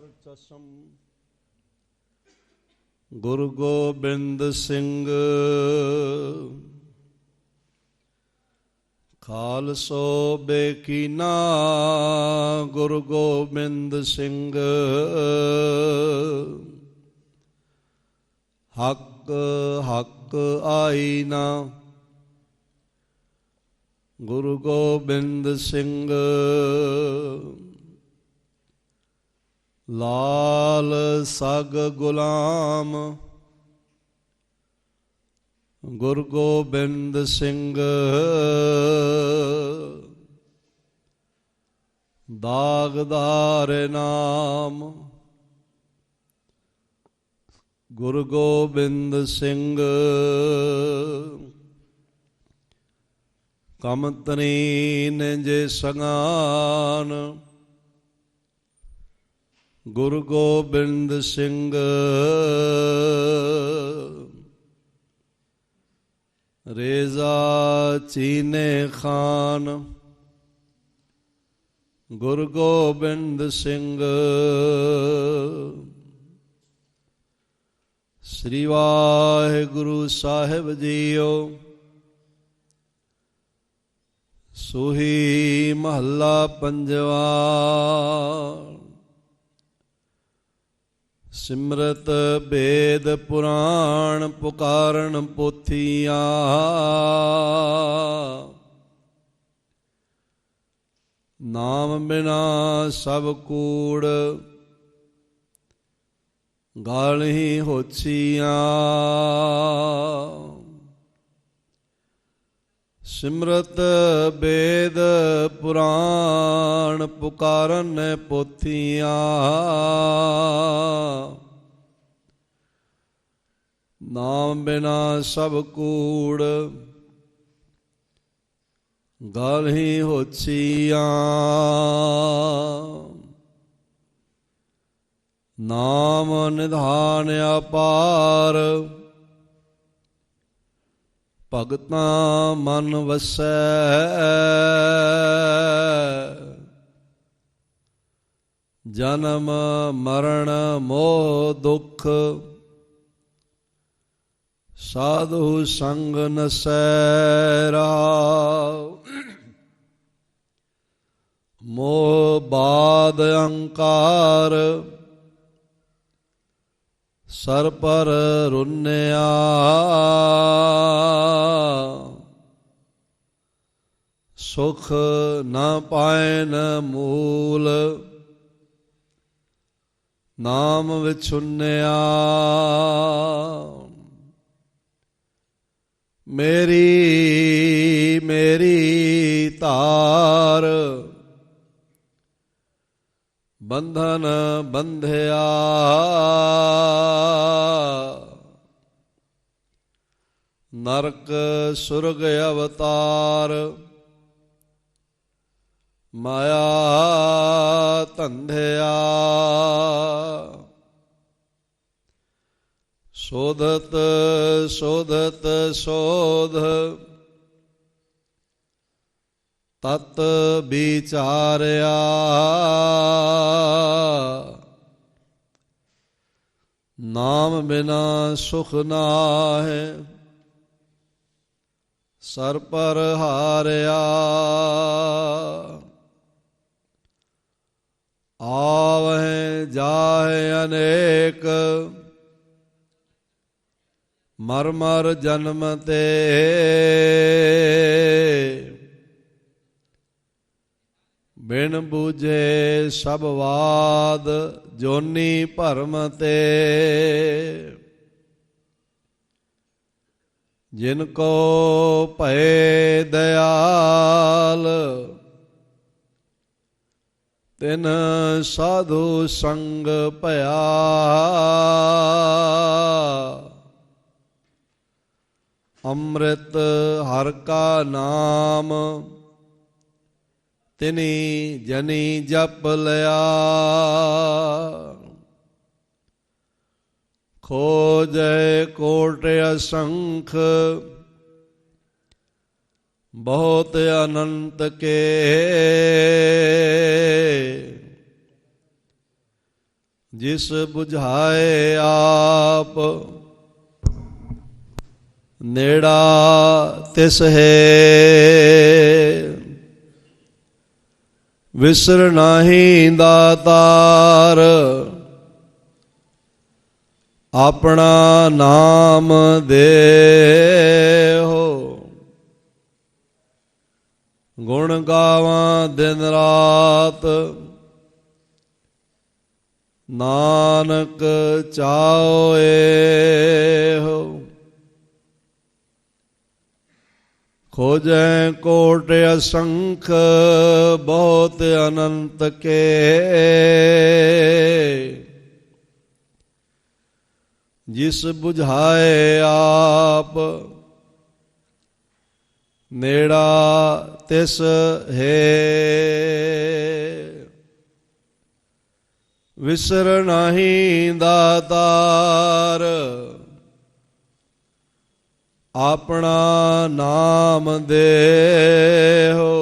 ਚਸਮ ਗੁਰੂ ਗੋਬਿੰਦ ਸਿੰਘ ਖਾਲਸੋ ਬੇਕੀਨਾ ਗੁਰੂ ਗੋਬਿੰਦ ਸਿੰਘ ਹੱਕ ਹੱਕ ਆਈਨਾ ਗੁਰੂ ਗੋਬਿੰਦ ਸਿੰਘ ਲਾਲ ਸਗ ਗੁਲਾਮ ਗੁਰੂ ਗੋਬਿੰਦ ਸਿੰਘ ਦਾਗਦਾਰ ਨਾਮ ਗੁਰੂ ਗੋਬਿੰਦ ਸਿੰਘ ਕਮਤਨੀ ਨਿਜ ਸਗਾਨ ਗੁਰੂ ਗੋਬਿੰਦ ਸਿੰਘ ਰੇਜ਼ਾ ਚੀਨੇ ਖਾਨ ਗੁਰੂ ਗੋਬਿੰਦ ਸਿੰਘ ਸ੍ਰੀ ਵਾਹਿਗੁਰੂ ਸਾਹਿਬ ਜੀਓ। ਸੋਹੀ ਮਹੱਲਾ ਪੰਜਵਾ। ਸਿਮਰਤ ਬੇਦ ਪੁਰਾਣ ਪੁਕਾਰਨ ਪੋਥੀਆਂ ਨਾਮ ਬਿਨਾ ਸਭ ਕੂੜ ਗਾਲਹੀਂ ਹੋਛੀਆਂ। ਸਿਮਰਤ ਬੇਦ ਪੁਰਾਣ ਪੁਕਾਰਨ ਪੋਥੀਆਂ ਨਾਮ ਬਿਨਾ ਸਭ ਕੂੜ ਗਾਲਹੀਂ ਹੋਛੀਆਂ। ਨਾਮ ਨਿਧਾਨ ਅਪਾਰ ਭਗਤਾਂ ਮਨ ਵਸੈ ਜਨਮ ਮਰਨ ਮੋਹ ਦੁਖ ਸਾਧੂ ਸੰਗ ਨਸੈ ਰਾਵ। ਮੋਹ ਬਾਦ ਅਹੰਕਾਰ ਸਰ ਪਰ ਰੁੰਨਿਆ ਸੁਖ ਨਾ ਪਾਇਨ ਮੂਲ ਨਾਮ ਵਿਛੁੰਨਿਆ। ਮੇਰੀ ਮੇਰੀ ਧਾਰ ਬੰਧਨ ਬੰਧਿਆ ਨਰਕ ਸੁਰਗ ਅਵਤਾਰ ਮਾਇਆ ਧੰਧਿਆ। ਸੋਧਤ ਸੋਧਤ ਸੋਧ ਤਤ ਵਿਚਾਰਿਆ ਨਾਮ ਬਿਨਾ ਸੁਖ ਨਾਹਿ ਸਰ ਪਰ ਹਾਰਿਆ। ਆਵਹਿ ਜਾਹਿ ਅਨੇਕ ਮਰ ਮਰ ਜਨਮ ਤੇ ਬਿਨ ਬੂਝੇ ਸਭ ਵਾਦ ਜੋਨੀ ਭਰਮ ਤੇ। ਜਿਨ ਕੋ ਭਏ ਦਇਆਲ ਤਿਨ ਸਾਧੂ ਸੰਗ ਭਇਆ। ਅੰਮ੍ਰਿਤ ਹਰਿ ਕਾ ਨਾਮ ਤਿਨੀ ਜਨੀ ਜਪ ਲਿਆ। ਖੋਜੈ ਕੋਟਿ ਅਸੰਖ ਬਹੁਤ ਅਨੰਤ ਕੇ। जिस बुझाए आप नेड़ा तिस है विसर नाही दातार अपना नाम दे हो गुण गावा दिन रात नानक चाओए हो खोजें कोट असंख बहुत अनंत के जिस बुझाए आप नेड़ा तिस है विसर नहीं दातार अपना नाम दे हो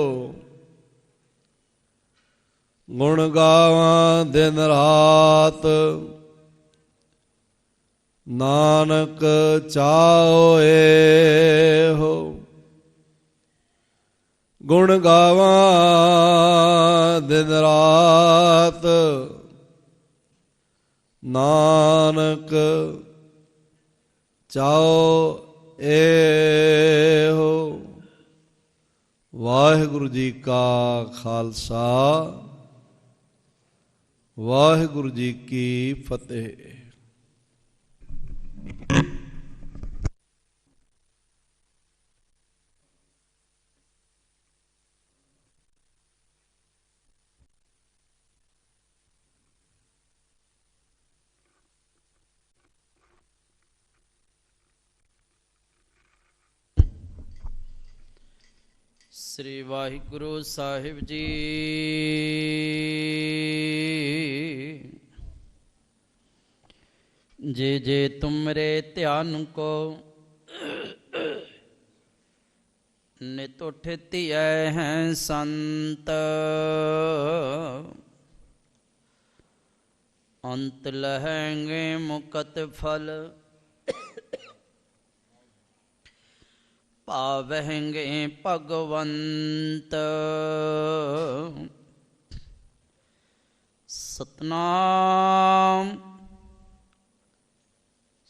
गुण गावा दिन रात नानक चाओए हो गुण गावा दिन रात नानक चाओ ए हो। वाहिगुरु जी का खालसा वाहिगुरु जी की फतेह। श्री वाहिगुरु साहिब जी। जे जे तुमरे ध्यान को नित उठती हैं संत अंत लहेंगे मुकत फल पावेंगे भगवंत। सतनाम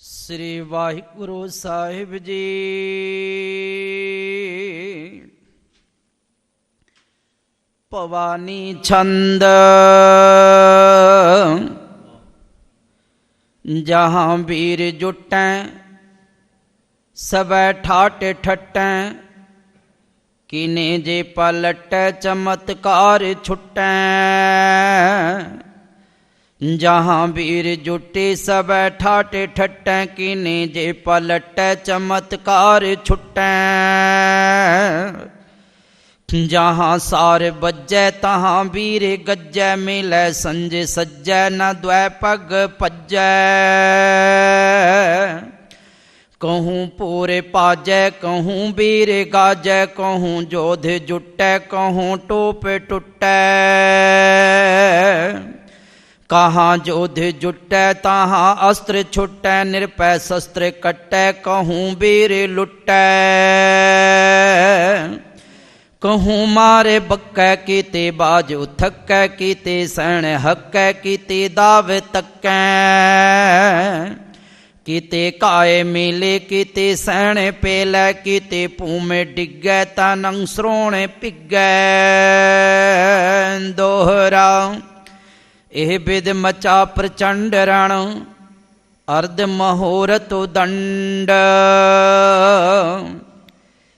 श्री वाहिगुरु साहिब जी। भवानी छंद जहाँ वीर जुटें सबे ठाट ठटें किने जे पलट चमत्कार छुटें। जहाँ वीर जुटे सबे ठाट ठटें किने जे पलट चमत्कार छुटें। जहाँ सार बज्जै तहाँ वीर गज्जै मिलै संज सज्जै न द्वै पग भज्जै। कहूँ पूरे पाजै कहूँ वीर गाजै कहूँ जोध जुटै कहूँ टोप टुटै। कहाँ जोध जुटै तहाँ अस्त्र छुटै निरपै शस्त्र कटै कहूँ वीर लुटै। कहूँ मारे बक्कै कीते बाज उथक्कै कीते सैण हक्कै कीते दाव तक्कै। किते काए मिले किते सैण पेलै किते भूमि डिगै तनंग श्रोण पिगै। दोहरा एह बिद मचा प्रचंड रण अर्ध महोरत दंड।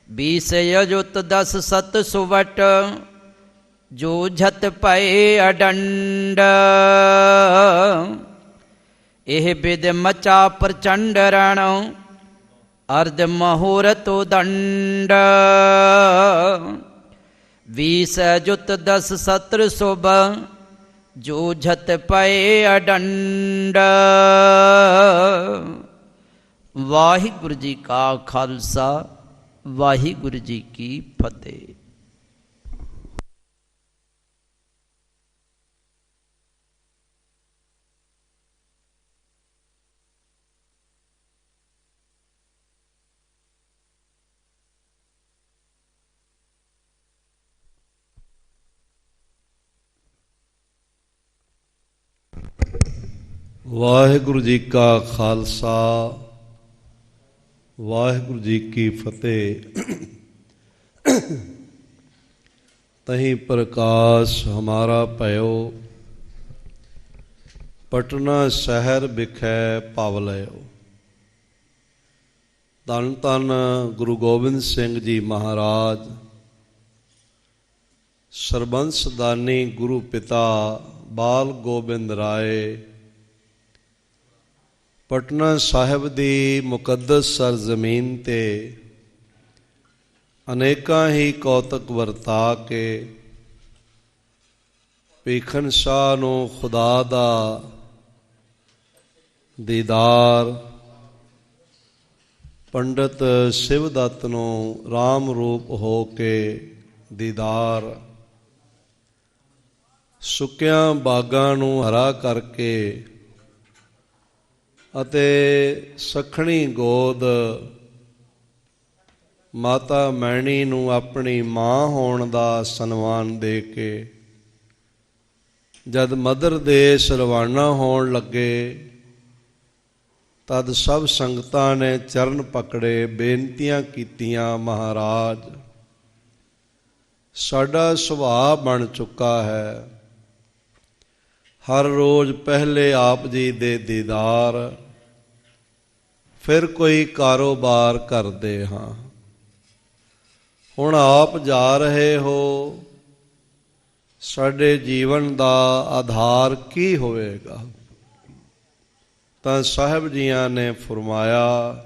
20 यजुत 10 सत सुवट जूझत पए अडंड। एह बिद मचा प्रचंड रण अर्ध महोरत दंड। 20 युत 10 सत्र शुभ जूझत पए अडंड। वाहिगुरु जी का खालसा वाहिगुरु जी की फतेह। ਵਾਹਿਗੁਰੂ ਜੀ ਕਾ ਖਾਲਸਾ ਵਾਹਿਗੁਰੂ ਜੀ ਕੀ ਫਤਿਹ। ਤਹੀਂ ਪ੍ਰਕਾਸ਼ ਹਮਾਰਾ ਭਇਓ, ਪਟਨਾ ਸ਼ਹਿਰ ਵਿਖੇ ਭਵ ਲਿਓ। ਧੰਨ ਧੰਨ ਗੁਰੂ ਗੋਬਿੰਦ ਸਿੰਘ ਜੀ ਮਹਾਰਾਜ, ਸਰਬੰਸ ਦਾਨੀ ਗੁਰੂ ਪਿਤਾ ਬਾਲ ਗੋਬਿੰਦ ਰਾਏ, ਪਟਨਾ ਸਾਹਿਬ ਦੀ ਮੁਕੱਦਸ ਸਰਜ਼ਮੀਨ 'ਤੇ ਅਨੇਕਾਂ ਹੀ ਕੌਤਕ ਵਰਤਾ ਕੇ ਭੀਖਨ ਸ਼ਾਹ ਨੂੰ ਖੁਦਾ ਦਾ ਦੀਦਾਰ, ਪੰਡਤ ਸ਼ਿਵਦੱਤ ਨੂੰ ਰਾਮ ਰੂਪ ਹੋ ਕੇ ਦੀਦਾਰ, ਸੁੱਕਿਆਂ ਬਾਗਾਂ ਨੂੰ ਹਰਾ ਕਰਕੇ ਅਤੇ ਸੱਖਣੀ ਗੋਦ ਮਾਤਾ ਮੈਣੀ ਨੂੰ ਆਪਣੀ ਮਾਂ ਹੋਣ ਦਾ ਸਨਮਾਨ ਦੇ ਕੇ ਜਦ ਮਦਰ ਦੇਸ਼ ਰਵਾਨਾ ਹੋਣ ਲੱਗੇ ਤਦ ਸਭ ਸੰਗਤਾਂ ਨੇ ਚਰਨ ਪਕੜੇ, ਬੇਨਤੀਆਂ ਕੀਤੀਆਂ, ਮਹਾਰਾਜ ਸਾਡਾ ਸੁਭਾਅ ਬਣ ਚੁੱਕਾ ਹੈ ਹਰ ਰੋਜ਼ ਪਹਿਲੇ ਆਪ ਜੀ ਦੇ ਦੀਦਾਰ, ਫਿਰ ਕੋਈ ਕਾਰੋਬਾਰ ਕਰਦੇ ਹਾਂ। ਹੁਣ ਆਪ ਜਾ ਰਹੇ ਹੋ, ਸਾਡੇ ਜੀਵਨ ਦਾ ਆਧਾਰ ਕੀ ਹੋਵੇਗਾ? ਤਾਂ ਸਾਹਿਬ ਜੀਆਂ ਨੇ ਫਰਮਾਇਆ,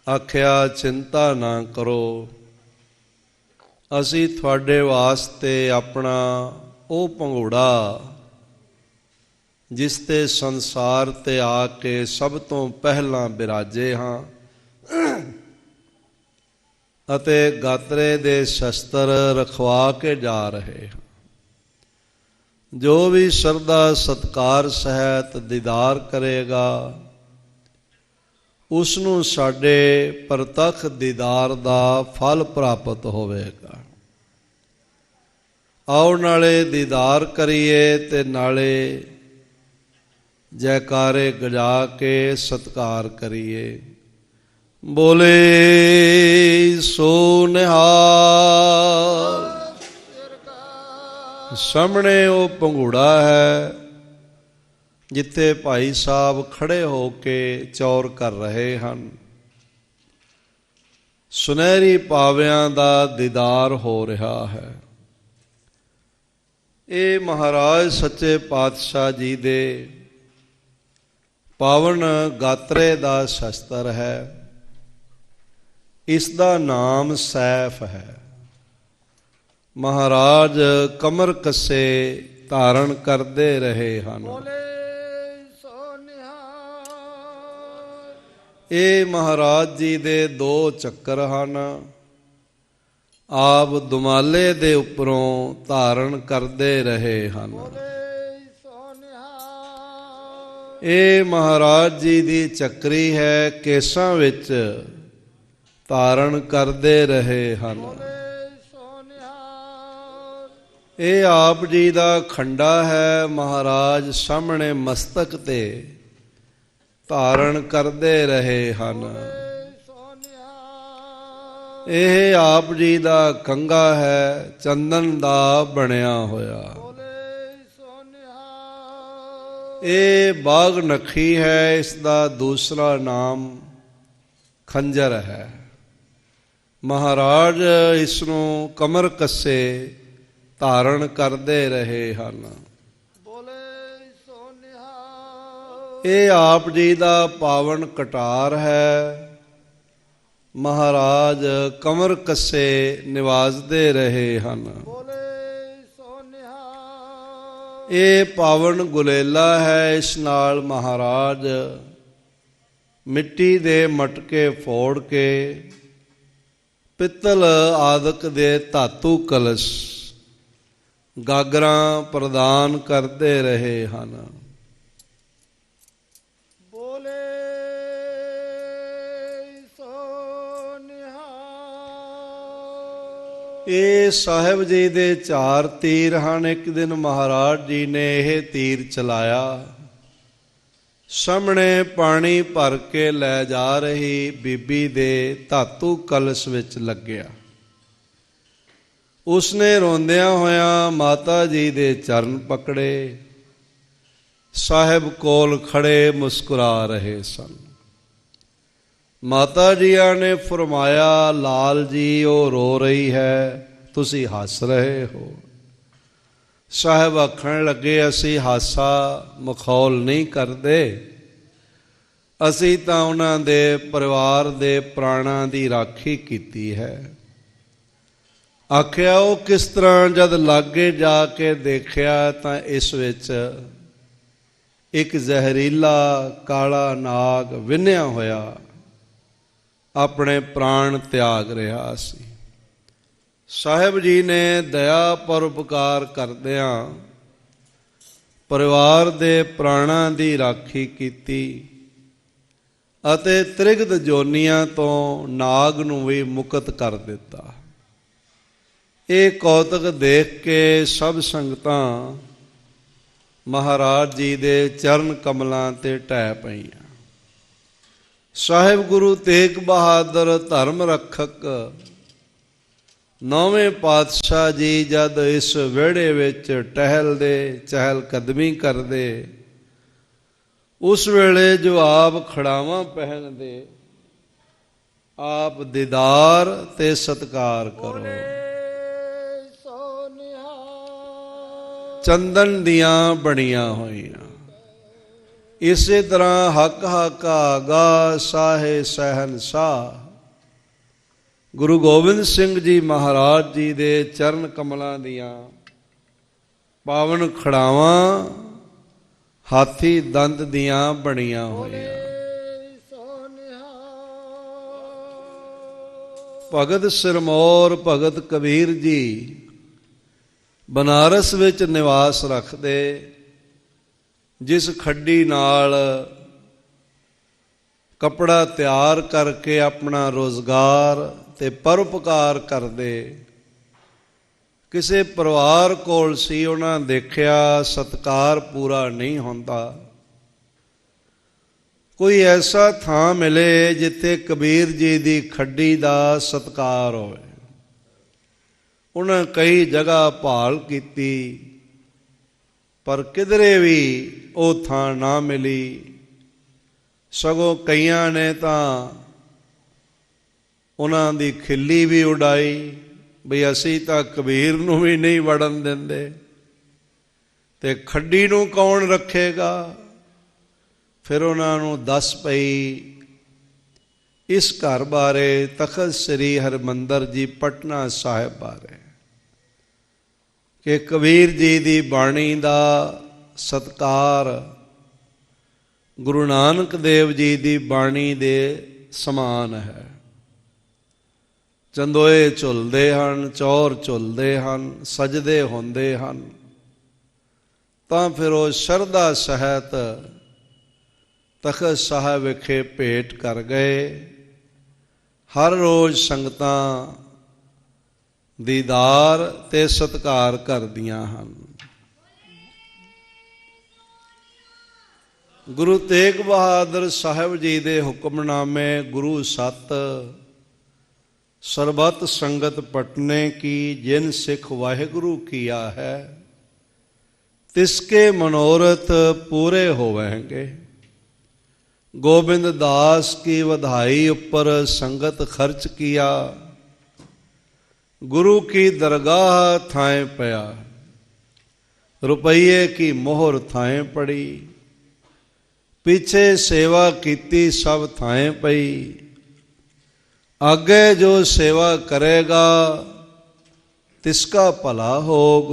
ਆਖਿਆ ਚਿੰਤਾ ਨਾ ਕਰੋ, ਅਸੀਂ ਤੁਹਾਡੇ ਵਾਸਤੇ ਆਪਣਾ ਉਹ ਪੰਘੂੜਾ ਜਿਸ ਤੇ ਸੰਸਾਰ ਤੇ ਆ ਕੇ ਸਭ ਤੋਂ ਪਹਿਲਾਂ ਬਿਰਾਜੇ ਹਾਂ ਅਤੇ ਗਾਤਰੇ ਦੇ ਸ਼ਸਤਰ ਰਖਵਾ ਕੇ ਜਾ ਰਹੇ ਹਾਂ। ਜੋ ਵੀ ਸ਼ਰਧਾ ਸਤਿਕਾਰ ਸਹਿਤ ਦੀਦਾਰ ਕਰੇਗਾ ਉਸ ਨੂੰ ਸਾਡੇ ਪ੍ਰਤੱਖ ਦੀਦਾਰ ਦਾ ਫਲ ਪ੍ਰਾਪਤ ਹੋਵੇਗਾ। ਆਓ ਨਾਲੇ ਦੀਦਾਰ ਕਰੀਏ ਤੇ ਨਾਲੇ ਜੈਕਾਰੇ ਗਜਾ ਕੇ ਸਤਿਕਾਰ ਕਰੀਏ। ਬੋਲੇ ਸੋ ਨਿਹਾਲ। ਸਾਹਮਣੇ ਉਹ ਪੰਘੂੜਾ ਹੈ ਜਿੱਥੇ ਭਾਈ ਸਾਹਿਬ ਖੜੇ ਹੋ ਕੇ ਚੌਰ ਕਰ ਰਹੇ ਹਨ। ਸੁਨਹਿਰੀ ਪਾਵਿਆਂ ਦਾ ਦੀਦਾਰ ਹੋ ਰਿਹਾ ਹੈ। ਇਹ ਮਹਾਰਾਜ ਸੱਚੇ ਪਾਤਸ਼ਾਹ ਜੀ ਦੇ ਪਾਵਨ ਗਾਤਰੇ ਦਾ ਸ਼ਸਤਰ ਹੈ। ਇਸ ਦਾ ਨਾਮ ਸੈਫ ਹੈ। ਮਹਾਰਾਜ ਕਮਰ ਕੱਸੇ ਧਾਰਨ ਕਰਦੇ ਰਹੇ ਹਨ। ਇਹ ਮਹਾਰਾਜ ਜੀ ਦੇ ਦੋ ਚੱਕਰ ਹਨ। ਆਪ ਦੁਮਾਲੇ ਦੇ ਉੱਪਰੋਂ ਧਾਰਨ ਕਰਦੇ ਰਹੇ ਹਨ। ਇਹ ਮਹਾਰਾਜ ਜੀ ਦੀ ਚੱਕਰੀ ਹੈ, ਕੇਸਾਂ ਵਿੱਚ ਧਾਰਨ ਕਰਦੇ ਰਹੇ ਹਨ। ਇਹ ਆਪ ਜੀ ਦਾ ਖੰਡਾ ਹੈ, ਮਹਾਰਾਜ ਸਾਹਮਣੇ ਮਸਤਕ ਤੇ ਧਾਰਨ ਕਰਦੇ ਰਹੇ ਹਨ। ਇਹ ਆਪ ਜੀ ਦਾ ਕੰਘਾ ਹੈ, ਚੰਦਨ ਦਾ ਬਣਿਆ ਹੋਇਆ। ਇਹ ਬਾਗ ਨਖੀ ਹੈ, ਇਸ ਦਾ ਦੂਸਰਾ ਨਾਮ ਖੰਜਰ ਹੈ। ਮਹਾਰਾਜ ਇਸ ਨੂੰ ਕਮਰ ਕੱਸੇ ਧਾਰਨ ਕਰਦੇ ਰਹੇ ਹਨ। ਇਹ ਆਪ ਜੀ ਦਾ ਪਾਵਨ ਕਟਾਰ ਹੈ। ਮਹਾਰਾਜ ਕਮਰ ਕੱਸੇ ਨਿਵਾਜਦੇ ਰਹੇ ਹਨ। ਇਹ ਪਾਵਨ ਗੁਲੇਲਾ ਹੈ। ਇਸ ਨਾਲ ਮਹਾਰਾਜ ਮਿੱਟੀ ਦੇ ਮਟਕੇ ਫੋੜ ਕੇ ਪਿੱਤਲ ਆਦਿਕ ਦੇ ਧਾਤੂ ਕਲਸ਼ ਗਾਗਰਾਂ ਪ੍ਰਦਾਨ ਕਰਦੇ ਰਹੇ ਹਨ। ਇਹ ਸਾਹਿਬ ਜੀ ਦੇ 4 ਤੀਰ ਹਨ। ਇੱਕ ਦਿਨ ਮਹਾਰਾਜ ਜੀ ਨੇ ਇਹ ਤੀਰ ਚਲਾਇਆ ਸਾਹਮਣੇ ਪਾਣੀ ਭਰ ਕੇ ਲੈ ਜਾ ਰਹੀ ਬੀਬੀ ਦੇ ਧਾਤੂ ਕਲਸ਼ ਵਿੱਚ ਲੱਗਿਆ। ਉਸਨੇ ਰੋਂਦਿਆਂ ਹੋਇਆਂ ਮਾਤਾ ਜੀ ਦੇ ਚਰਨ ਪਕੜੇ। ਸਾਹਿਬ ਕੋਲ ਖੜੇ ਮੁਸਕਰਾ ਰਹੇ ਸਨ। ਮਾਤਾ ਜੀਆਂ ਨੇ ਫਰਮਾਇਆ, ਲਾਲ ਜੀ ਉਹ ਰੋ ਰਹੀ ਹੈ, ਤੁਸੀਂ ਹੱਸ ਰਹੇ ਹੋ। ਸਾਹਿਬ ਆਖਣ ਲੱਗੇ, ਅਸੀਂ ਹਾਸਾ ਮਖੌਲ ਨਹੀਂ ਕਰਦੇ, ਅਸੀਂ ਤਾਂ ਉਹਨਾਂ ਦੇ ਪਰਿਵਾਰ ਦੇ ਪ੍ਰਾਣਾਂ ਦੀ ਰਾਖੀ ਕੀਤੀ ਹੈ। ਆਖਿਆ, ਉਹ ਕਿਸ ਤਰ੍ਹਾਂ? ਜਦ ਲਾਗੇ ਜਾ ਕੇ ਦੇਖਿਆ ਤਾਂ ਇਸ ਵਿੱਚ ਇੱਕ ਜ਼ਹਿਰੀਲਾ ਕਾਲਾ ਨਾਗ ਵਿੰਨ੍ਹਿਆ ਹੋਇਆ ਆਪਣੇ ਪ੍ਰਾਣ ਤਿਆਗ ਰਿਹਾ ਸੀ। ਸਾਹਿਬ ਜੀ ਨੇ ਦਇਆ ਪਰਉਪਕਾਰ ਕਰਦਿਆਂ ਪਰਿਵਾਰ ਦੇ ਪ੍ਰਾਣਾਂ ਦੀ ਰਾਖੀ ਕੀਤੀ ਅਤੇ ਤ੍ਰਿਗਤ ਜੋਨੀਆਂ ਤੋਂ ਨਾਗ ਨੂੰ ਵੀ ਮੁਕਤ ਕਰ ਦਿੱਤਾ। ਇਹ ਕੌਤਕ ਦੇਖ ਕੇ ਸਭ ਸੰਗਤਾਂ ਮਹਾਰਾਜ ਜੀ ਦੇ ਚਰਨ ਕਮਲਾਂ ਤੇ ਢਹਿ ਪਈਆਂ। ਸਾਹਿਬ ਗੁਰੂ ਤੇਗ ਬਹਾਦਰ ਧਰਮ ਰੱਖਕ ਨੌਵੇਂ ਪਾਤਸ਼ਾਹ ਜੀ ਜਦ ਇਸ ਵਿਹੜੇ ਵਿੱਚ ਟਹਿਲਦੇ, ਚਹਿਲ ਕਦਮੀ ਕਰਦੇ, ਉਸ ਵੇਲੇ ਜੋ ਆਪ ਖੜਾਵਾਂ ਪਹਿਨਦੇ, ਆਪ ਦੀਦਾਰ ਤੇ ਸਤਿਕਾਰ ਕਰੋ। ਚੰਦਨ ਦੀਆਂ ਬਣੀਆਂ ਹੋਈਆਂ। ਇਸੇ ਤਰ੍ਹਾਂ ਹੱਕ ਹਾਗਾ ਸਾਹੇ ਸਹਿਨਸ਼ਾਹ ਗੁਰੂ ਗੋਬਿੰਦ ਸਿੰਘ ਜੀ ਮਹਾਰਾਜ ਜੀ ਦੇ ਚਰਨ ਕਮਲਾਂ ਦੀਆਂ ਪਾਵਨ ਖੜਾਵਾਂ ਹਾਥੀ ਦੰਦ ਦੀਆਂ ਬਣੀਆਂ ਹੋਈਆਂ। ਭਗਤ ਸਿਰਮੌਰ ਭਗਤ ਕਬੀਰ ਜੀ ਬਨਾਰਸ ਵਿੱਚ ਨਿਵਾਸ ਰੱਖਦੇ। ਜਿਸ ਖੱਡੀ ਨਾਲ ਕੱਪੜਾ ਤਿਆਰ ਕਰਕੇ ਆਪਣਾ ਰੋਜ਼ਗਾਰ ਤੇ ਪਰਉਪਕਾਰ ਕਰਦੇ, ਕਿਸੇ ਪਰਿਵਾਰ ਕੋਲ ਸੀ, ਉਹਨਾਂ ਦੇਖਿਆ ਸਤਿਕਾਰ ਪੂਰਾ ਨਹੀਂ ਹੁੰਦਾ। ਕੋਈ ਐਸਾ ਥਾਂ ਮਿਲੇ ਜਿੱਥੇ ਕਬੀਰ ਜੀ ਦੀ ਖੱਡੀ ਦਾ ਸਤਿਕਾਰ ਹੋਵੇ। ਉਹਨਾਂ ਕਈ ਜਗ੍ਹਾ ਭਾਲ ਕੀਤੀ, ਪਰ ਕਿਧਰੇ ਵੀ ਉਹ ਥਾਂ ਨਾ ਮਿਲੀ। ਸਗੋਂ ਕਈਆਂ ਨੇ ਤਾਂ ਉਹਨਾਂ ਦੀ ਖਿੱਲੀ ਵੀ ਉਡਾਈ, ਬਈ ਅਸੀਂ ਤਾਂ ਕਬੀਰ ਨੂੰ ਵੀ ਨਹੀਂ ਵੜਨ ਦਿੰਦੇ ਤੇ ਖੱਡੀ ਨੂੰ ਕੌਣ ਰੱਖੇਗਾ। ਫਿਰ ਉਹਨਾਂ ਨੂੰ ਦੱਸ ਪਈ ਇਸ ਘਰ ਬਾਰੇ, ਤਖਤ ਸ੍ਰੀ ਹਰਿਮੰਦਰ ਜੀ ਪਟਨਾ ਸਾਹਿਬ ਬਾਰੇ, ਕਿ ਕਬੀਰ ਜੀ ਦੀ ਬਾਣੀ ਦਾ ਸਤਿਕਾਰ ਗੁਰੂ ਨਾਨਕ ਦੇਵ ਜੀ ਦੀ ਬਾਣੀ ਦੇ ਸਮਾਨ ਹੈ। ਚੰਦੋਏ ਝੁਲਦੇ ਹਨ, ਚੌਰ ਝੁਲਦੇ ਹਨ, ਸਜਦੇ ਹੁੰਦੇ ਹਨ। ਤਾਂ ਫਿਰ ਉਹ ਸ਼ਰਧਾ ਸਹਿਤ ਤਖਤ ਸਾਹਿਬ ਵਿਖੇ ਭੇਟ ਕਰ ਗਏ। ਹਰ ਰੋਜ਼ ਸੰਗਤਾਂ ਦੀਦਾਰ ਤੇ ਸਤਿਕਾਰ ਕਰਦੀਆਂ ਹਨ। ਗੁਰੂ ਤੇਗ ਬਹਾਦਰ ਸਾਹਿਬ ਜੀ ਦੇ ਹੁਕਮਨਾਮੇ ਗੁਰੂ ਸਤ ਸਰਬਤ ਸੰਗਤ ਪਟਨੇ ਕੀ, ਜਿਨ ਸਿੱਖ ਵਾਹਿਗੁਰੂ ਕੀਆ ਹੈ ਤਿਸਕੇ ਮਨੋਰਥ ਪੂਰੇ ਹੋਵੇਂਗੇ। ਗੋਬਿੰਦ ਦਾਸ ਕੀ ਵਧਾਈ ਉੱਪਰ ਸੰਗਤ ਖਰਚ ਕੀਆ, ਗੁਰੂ ਕੀ ਦਰਗਾਹ ਥਾਂ ਪਿਆ। ਰੁਪਈਏ ਕੀ ਮੋਹਰ ਥਾਂ ਪੜੀ, ਪਿੱਛੇ ਸੇਵਾ ਕੀਤੀ ਸਭ ਥਾਂ ਪਈ। ਆਗੇ ਜੋ ਸੇਵਾ ਕਰੇਗਾ ਤਿਸਕਾ ਭਲਾ ਹੋਗ,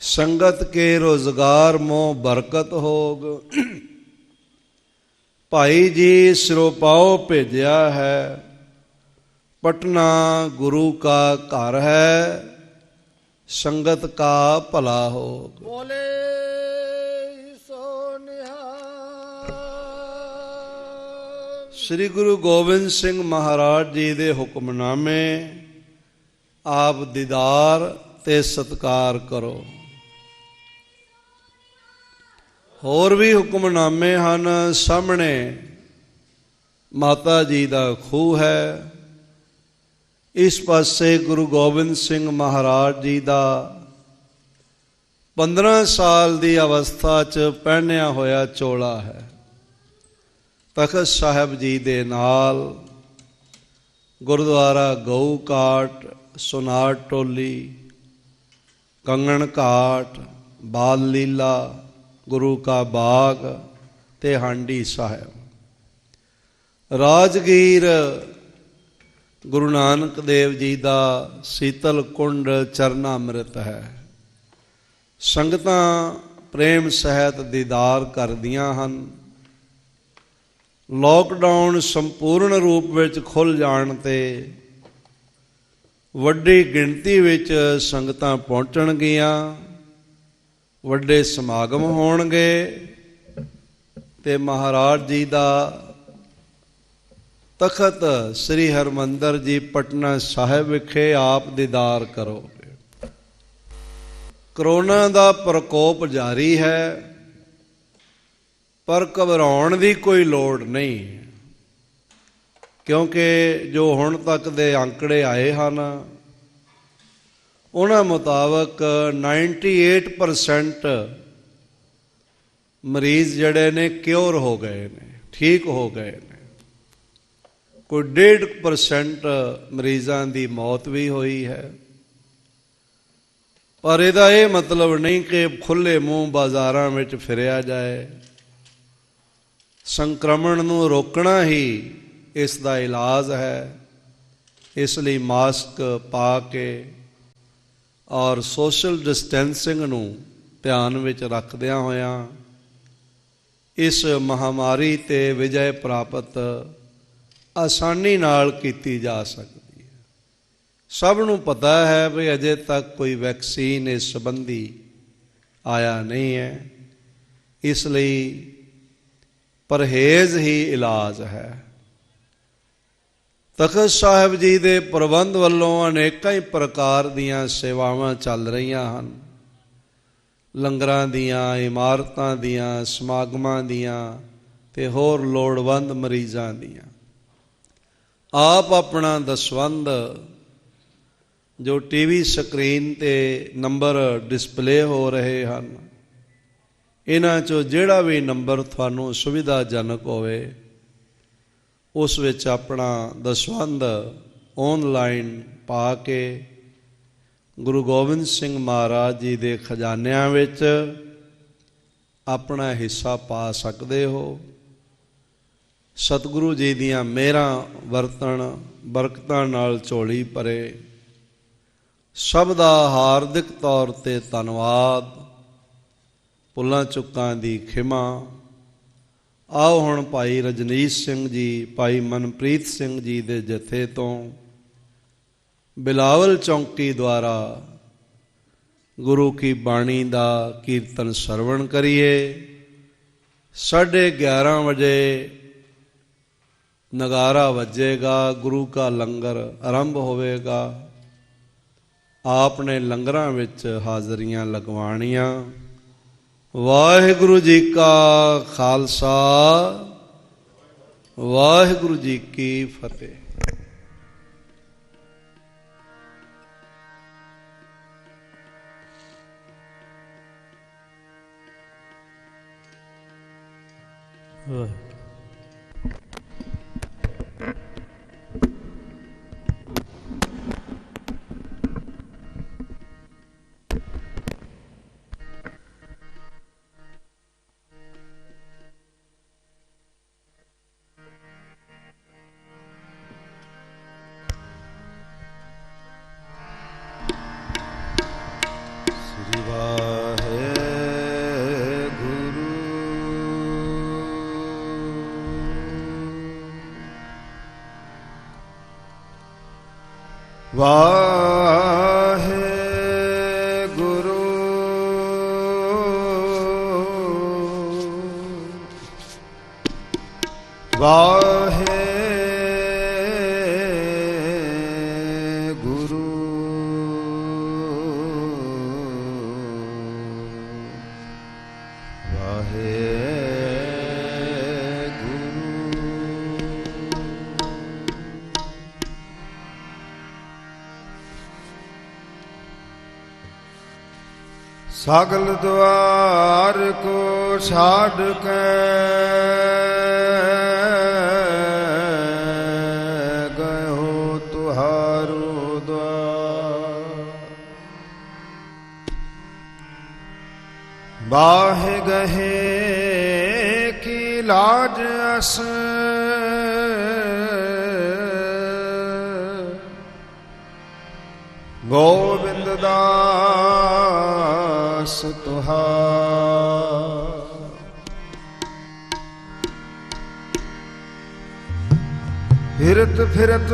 ਸੰਗਤ ਕੇ ਰੋਜ਼ਗਾਰ ਮੋਂ ਬਰਕਤ ਹੋਗ। ਭਾਈ ਜੀ ਸਿਰੋਪਾਓ ਭੇਜਿਆ ਹੈ, ਪਟਨਾ ਗੁਰੂ ਕਾ ਘਰ ਹੈ, ਸੰਗਤ ਕਾ ਭਲਾ ਹੋਗ। ਬੋਲੇ ਸੋ ਨਿਹਾਲ। ਸ੍ਰੀ ਗੁਰੂ ਗੋਬਿੰਦ ਸਿੰਘ ਮਹਾਰਾਜ ਜੀ ਦੇ ਹੁਕਮਨਾਮੇ ਆਪ ਦੀਦਾਰ ਤੇ ਸਤਿਕਾਰ ਕਰੋ। ਹੋਰ ਵੀ ਹੁਕਮਨਾਮੇ ਹਨ। ਸਾਹਮਣੇ ਮਾਤਾ ਜੀ ਦਾ ਖੂਹ ਹੈ, ਇਸ ਪਾਸੇ ਗੁਰੂ ਗੋਬਿੰਦ ਸਿੰਘ ਮਹਾਰਾਜ ਜੀ ਦਾ 15 ਸਾਲ ਦੀ ਅਵਸਥਾ 'ਚ ਪਹਿਨਿਆ ਹੋਇਆ ਚੋਲਾ ਹੈ। ਤਖ਼ਤ ਸਾਹਿਬ ਜੀ ਦੇ ਨਾਲ ਗੁਰਦੁਆਰਾ ਗਊ ਘਾਟ, ਸੁਨਾਰ ਟੋਲੀ, ਕੰਗਣ ਘਾਟ, ਬਾਲ ਲੀਲਾ, ਗੁਰੂ ਕਾ ਬਾਗ ਤੇ ਹਾਂਡੀ ਸਾਹਿਬ। ਰਾਜਗੀਰ ਗੁਰੂ ਨਾਨਕ ਦੇਵ ਜੀ ਦਾ ਸੀਤਲ ਕੁੰਡ ਚਰਨਾਮ੍ਰਿਤ ਹੈ। ਸੰਗਤਾਂ ਪ੍ਰੇਮ ਸਹਿਤ ਦੀਦਾਰ ਕਰਦੀਆਂ ਹਨ। ਲੋਕਡਾਊਨ ਸੰਪੂਰਨ ਰੂਪ ਵਿੱਚ ਖੁੱਲ੍ਹ ਜਾਣ 'ਤੇ ਵੱਡੀ ਗਿਣਤੀ ਵਿੱਚ ਸੰਗਤਾਂ ਪਹੁੰਚਣਗੀਆਂ, ਵੱਡੇ ਸਮਾਗਮ ਹੋਣਗੇ ਤੇ ਮਹਾਰਾਜ ਜੀ ਦਾ ਤਖਤ ਸ੍ਰੀ ਹਰਿਮੰਦਰ ਜੀ ਪਟਨਾ ਸਾਹਿਬ ਵਿਖੇ ਆਪ ਦੀਦਾਰ ਕਰੋਗੇ। ਕਰੋਨਾ ਦਾ ਪ੍ਰਕੋਪ ਜਾਰੀ ਹੈ, ਪਰ ਘਬਰਾਉਣ ਦੀ ਕੋਈ ਲੋੜ ਨਹੀਂ, ਕਿਉਂਕਿ ਜੋ ਹੁਣ ਤੱਕ ਦੇ ਅੰਕੜੇ ਆਏ ਹਨ ਉਹਨਾਂ ਮੁਤਾਬਕ 98% ਮਰੀਜ਼ ਜਿਹੜੇ ਨੇ ਕਿਉਰ ਹੋ ਗਏ ਨੇ, ਠੀਕ ਹੋ ਗਏ ਨੇ। ਕੋਈ 1.5% ਮਰੀਜ਼ਾਂ ਦੀ ਮੌਤ ਵੀ ਹੋਈ ਹੈ। ਪਰ ਇਹਦਾ ਇਹ ਮਤਲਬ ਨਹੀਂ ਕਿ ਖੁੱਲ੍ਹੇ ਮੂੰਹ ਬਾਜ਼ਾਰਾਂ ਵਿੱਚ ਫਿਰਿਆ ਜਾਏ। ਸੰਕਰਮਣ ਨੂੰ ਰੋਕਣਾ ਹੀ ਇਸ ਦਾ ਇਲਾਜ ਹੈ। ਇਸ ਲਈ ਮਾਸਕ ਪਾ ਕੇ ਔਰ ਸੋਸ਼ਲ ਡਿਸਟੈਂਸਿੰਗ ਨੂੰ ਧਿਆਨ ਵਿੱਚ ਰੱਖਦਿਆਂ ਹੋਇਆਂ ਇਸ ਮਹਾਮਾਰੀ 'ਤੇ ਵਿਜੈ ਪ੍ਰਾਪਤ ਆਸਾਨੀ ਨਾਲ ਕੀਤੀ ਜਾ ਸਕਦੀ ਹੈ। ਸਭ ਨੂੰ ਪਤਾ ਹੈ ਵੀ ਅਜੇ ਤੱਕ ਕੋਈ ਵੈਕਸੀਨ ਇਸ ਸੰਬੰਧੀ ਆਇਆ ਨਹੀਂ ਹੈ, ਇਸ ਲਈ ਪਰਹੇਜ਼ ਹੀ ਇਲਾਜ ਹੈ। ਤਖ਼ਤ ਸਾਹਿਬ ਜੀ ਦੇ ਪ੍ਰਬੰਧ ਵੱਲੋਂ ਅਨੇਕਾਂ ਹੀ ਪ੍ਰਕਾਰ ਦੀਆਂ ਸੇਵਾਵਾਂ ਚੱਲ ਰਹੀਆਂ ਹਨ। ਲੰਗਰਾਂ ਦੀਆਂ, ਇਮਾਰਤਾਂ ਦੀਆਂ, ਸਮਾਗਮਾਂ ਦੀਆਂ ਤੇ ਹੋਰ ਲੋੜਵੰਦ ਮਰੀਜ਼ਾਂ ਦੀਆਂ। ਆਪ ਆਪਣਾ ਦਸਵੰਧ ਜੋ ਟੀਵੀ ਸਕਰੀਨ ਤੇ ਨੰਬਰ ਡਿਸਪਲੇ ਹੋ ਰਹੇ ਹਨ, ਇਹਨਾਂ 'ਚੋਂ ਜਿਹੜਾ ਵੀ ਨੰਬਰ ਤੁਹਾਨੂੰ ਸੁਵਿਧਾਜਨਕ ਹੋਵੇ ਉਸ ਵਿੱਚ ਆਪਣਾ ਦਸਵੰਧ ਔਨਲਾਈਨ ਪਾ ਕੇ ਗੁਰੂ ਗੋਬਿੰਦ ਸਿੰਘ ਮਹਾਰਾਜ ਜੀ ਦੇ ਖਜ਼ਾਨਿਆਂ ਵਿੱਚ ਆਪਣਾ ਹਿੱਸਾ ਪਾ ਸਕਦੇ ਹੋ। ਸਤਿਗੁਰੂ ਜੀ ਦੀਆਂ ਮਿਹਰਾਂ ਵਰਤਣ, ਬਰਕਤਾਂ ਨਾਲ ਝੋਲੀ ਭਰੇ। ਸਭ ਦਾ ਹਾਰਦਿਕ ਤੌਰ 'ਤੇ ਧੰਨਵਾਦ, ਭੁੱਲਾਂ ਚੁੱਕਾਂ ਦੀ ਖਿਮਾ। ਆਓ ਹੁਣ ਭਾਈ ਰਜਨੀਸ਼ ਸਿੰਘ ਜੀ, ਭਾਈ ਮਨਪ੍ਰੀਤ ਸਿੰਘ ਜੀ ਦੇ ਜਥੇ ਤੋਂ ਬਿਲਾਵਲ ਚੌਂਕੀ ਦੁਆਰਾ ਗੁਰੂ ਕੀ ਬਾਣੀ ਦਾ ਕੀਰਤਨ ਸਰਵਣ ਕਰੀਏ। 11:30 ਵਜੇ ਨਗਾਰਾ ਵੱਜੇਗਾ, ਗੁਰੂ ਕਾ ਲੰਗਰ ਆਰੰਭ ਹੋਵੇਗਾ। ਆਪ ਨੇ ਲੰਗਰਾਂ ਵਿੱਚ ਹਾਜ਼ਰੀਆਂ ਲਗਵਾਉਣੀਆਂ। ਵਾਹਿਗੁਰੂ ਜੀ ਕਾ ਖਾਲਸਾ, ਵਾਹਿਗੁਰੂ ਜੀ ਕੀ ਫਤਿਹ। ਵਾਹਿਗੁਰੂ ਵਾਹਿਗੁਰੂ ਵਾਹਿਗੁਰੂ सगल द्वार को छाड़ के गए हो तुहारो द्वार, बाह गहे की लाज अस गोविंद दास तुहार। फिरत फिरत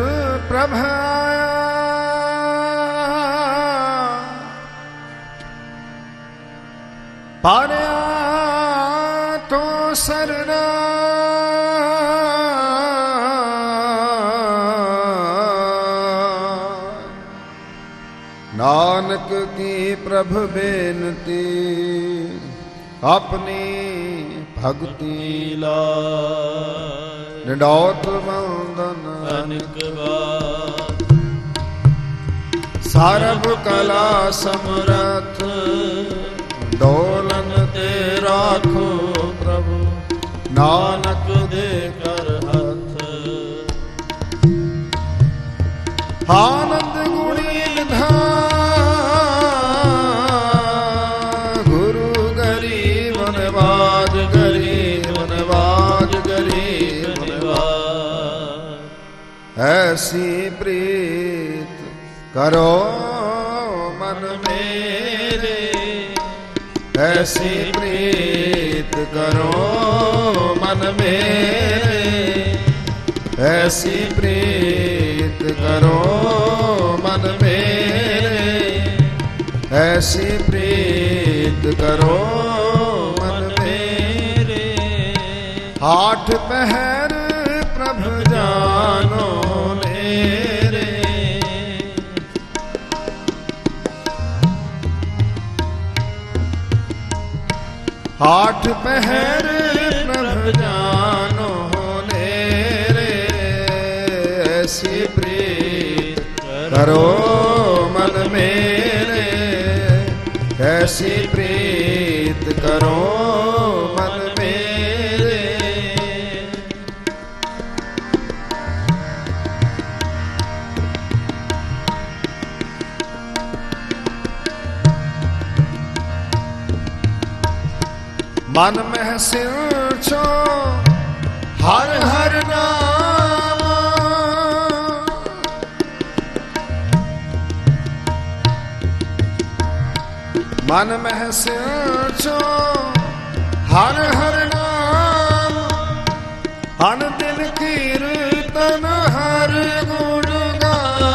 प्रभ आया पारया तो सरना, नानक की प्रभ बेनती अपनी भक्ति लाय। निडौत वंदन अनेक बार सर्व कला समरथ, डोलन ते राखो प्रभु नानक दे कर हथ। आनंद गुणी निधान, गुरु गरीब नवाज, गरीब नवाज, गरीब नवाज। ऐसी प्रीत करो मन मेरे, ऐसी प्रीत करो मन मेरे, ऐसी प्रीत करो मन मेरे, ऐसी प्रीत करो मन मेरे। आठ पहर प्रभु जानो मेरे, आठ पहर प्रभ जानो नेरे। ऐसी प्रीत करो मन मेरे, ऐसी प्रीत करो मन मेरे। मन में सिंचो हर हर नाम, मन में सिंचो हर हर नाम। अन दिन कीर्तन हर गुण गान,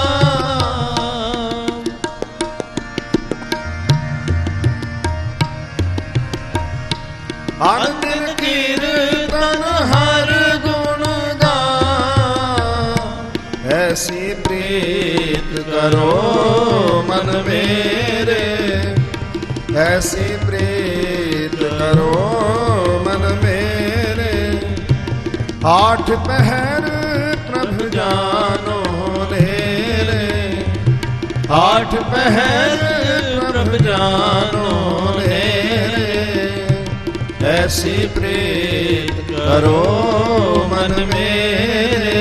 अन दिन कीर्तन हर गुण गान। ऐसी प्रीत करो मन मेरे, ऐसी प्रीत करो मन मेरे। आठ पहर प्रभु जानो नेरे, आठ पहर प्रभु जानो नेरे। ऐसी प्रीत करो मन मेरे,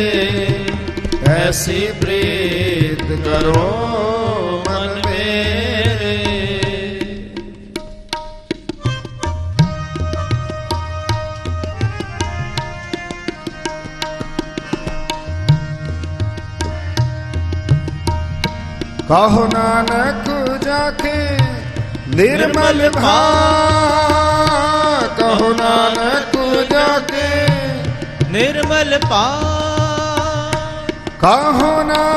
ऐसी प्रीत करो मन मेरे। कहो नानक जाके निर्मल भाव, कहो नानक जाके निर्मल पार। कहो नानक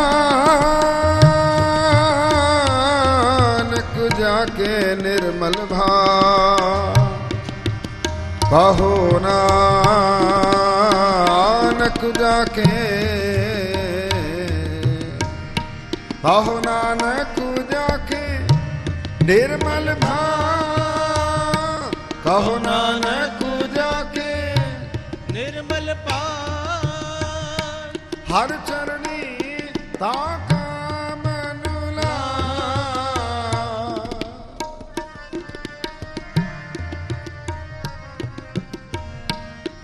जाके निर्मल भाव, कहो नानक जाके, कहो नानक जाके निर्मल भाव, कहो नानक जाके निर्मल पार। हर चरणी ताका मन ला,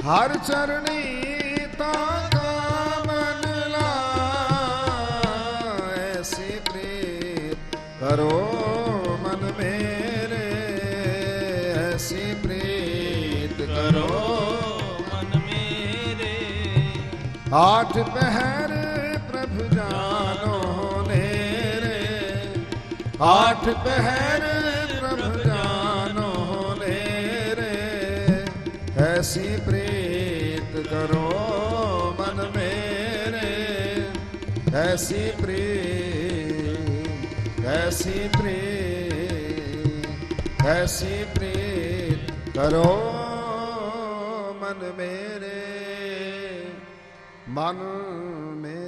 ਹਰ ਚਰਣੀ ਤਾਕਾ ਮਨ ਲਾਇ, ਐਸੀ ਪ੍ਰੀਤ ਕਰੋ ਮਨ ਮੇਰੇ, ਐਸੀ ਪ੍ਰੀਤ ਕਰੋ ਮਨ ਮੇਰੇ। ਆਠ ਪਹਿਰ ਪ੍ਰਭ ਜਾਨੋ ਨੇਰੇ, ਆਠ ਪਹਿਰ ਪ੍ਰਭ ਜਾਨੋ ਨੇਰੇ, ਐਸੀ ਪ੍ਰੀਤ ਕਰੋ ਮਨ ਮੇਰੇ, ਐਸੀ ਪ੍ਰੀਤ, ਐਸੀ ਪ੍ਰੀਤ, ਐਸੀ ਪ੍ਰੀਤ ਕਰੋ ਮਨ ਮੇਰੇ, ਮਨ ਮੇਰੇ।